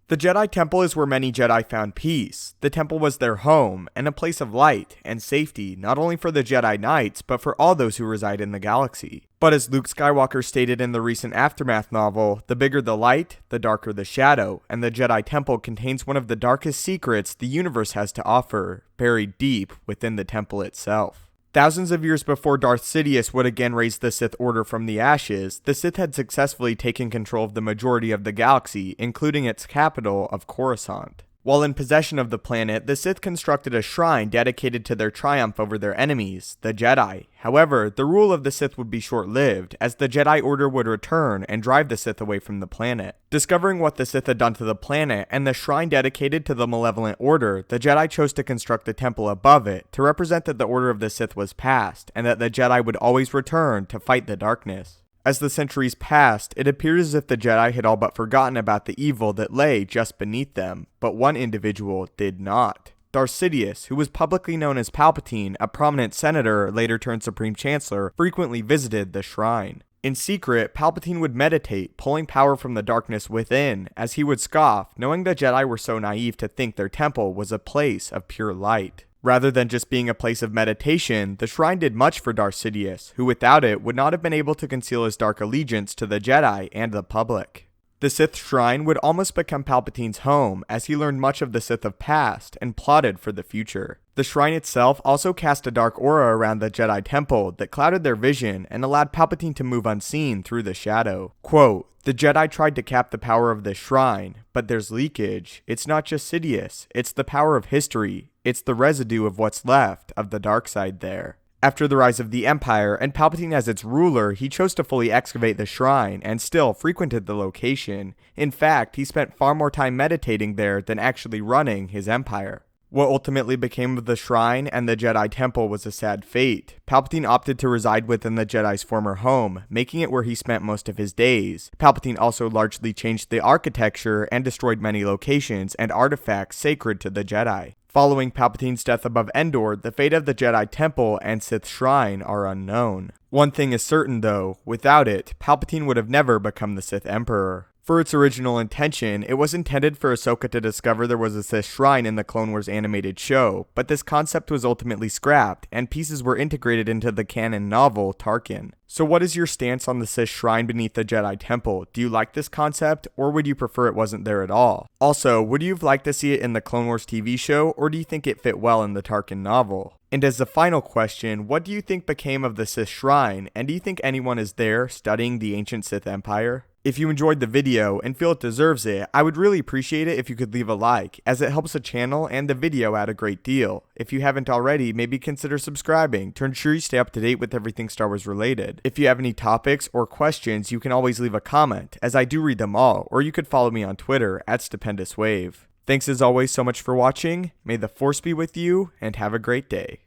The Jedi Temple is where many Jedi found peace. The temple was their home, and a place of light and safety not only for the Jedi Knights, but for all those who reside in the galaxy. But as Luke Skywalker stated in the recent Aftermath novel, the bigger the light, the darker the shadow, and the Jedi Temple contains one of the darkest secrets the universe has to offer, buried deep within the temple itself. Thousands of years before Darth Sidious would again raise the Sith Order from the ashes, the Sith had successfully taken control of the majority of the galaxy, including its capital of Coruscant. While in possession of the planet, the Sith constructed a shrine dedicated to their triumph over their enemies, the Jedi. However, the rule of the Sith would be short-lived, as the Jedi Order would return and drive the Sith away from the planet. Discovering what the Sith had done to the planet and the shrine dedicated to the malevolent order, the Jedi chose to construct a temple above it to represent that the order of the Sith was past, and that the Jedi would always return to fight the darkness. As the centuries passed, it appeared as if the Jedi had all but forgotten about the evil that lay just beneath them, but one individual did not. Darth Sidious, who was publicly known as Palpatine, a prominent senator later turned Supreme Chancellor, frequently visited the shrine. In secret, Palpatine would meditate, pulling power from the darkness within, as he would scoff, knowing the Jedi were so naive to think their temple was a place of pure light. Rather than just being a place of meditation, the shrine did much for Darth Sidious, who without it would not have been able to conceal his dark allegiance to the Jedi and the public. The Sith shrine would almost become Palpatine's home, as he learned much of the Sith of past and plotted for the future. The shrine itself also cast a dark aura around the Jedi Temple that clouded their vision and allowed Palpatine to move unseen through the shadow. Quote, "The Jedi tried to cap the power of this shrine, but there's leakage. It's not just Sidious, it's the power of history. It's the residue of what's left of the dark side there." After the rise of the Empire and Palpatine as its ruler, he chose to fully excavate the shrine and still frequented the location. In fact, he spent far more time meditating there than actually running his empire. What ultimately became of the shrine and the Jedi Temple was a sad fate. Palpatine opted to reside within the Jedi's former home, making it where he spent most of his days. Palpatine also largely changed the architecture and destroyed many locations and artifacts sacred to the Jedi. Following Palpatine's death above Endor, the fate of the Jedi Temple and Sith Shrine are unknown. One thing is certain though, without it, Palpatine would have never become the Sith Emperor. For its original intention, it was intended for Ahsoka to discover there was a Sith shrine in the Clone Wars animated show, but this concept was ultimately scrapped, and pieces were integrated into the canon novel, Tarkin. So what is your stance on the Sith shrine beneath the Jedi Temple? Do you like this concept, or would you prefer it wasn't there at all? Also, would you have liked to see it in the Clone Wars TV show, or do you think it fit well in the Tarkin novel? And as the final question, what do you think became of the Sith shrine, and do you think anyone is there studying the ancient Sith Empire? If you enjoyed the video and feel it deserves it, I would really appreciate it if you could leave a like, as it helps the channel and the video out a great deal. If you haven't already, maybe consider subscribing to ensure you stay up to date with everything Star Wars related. If you have any topics or questions, you can always leave a comment, as I do read them all, or you could follow me on Twitter at Stupendous Wave. Thanks as always so much for watching, may the Force be with you, and have a great day.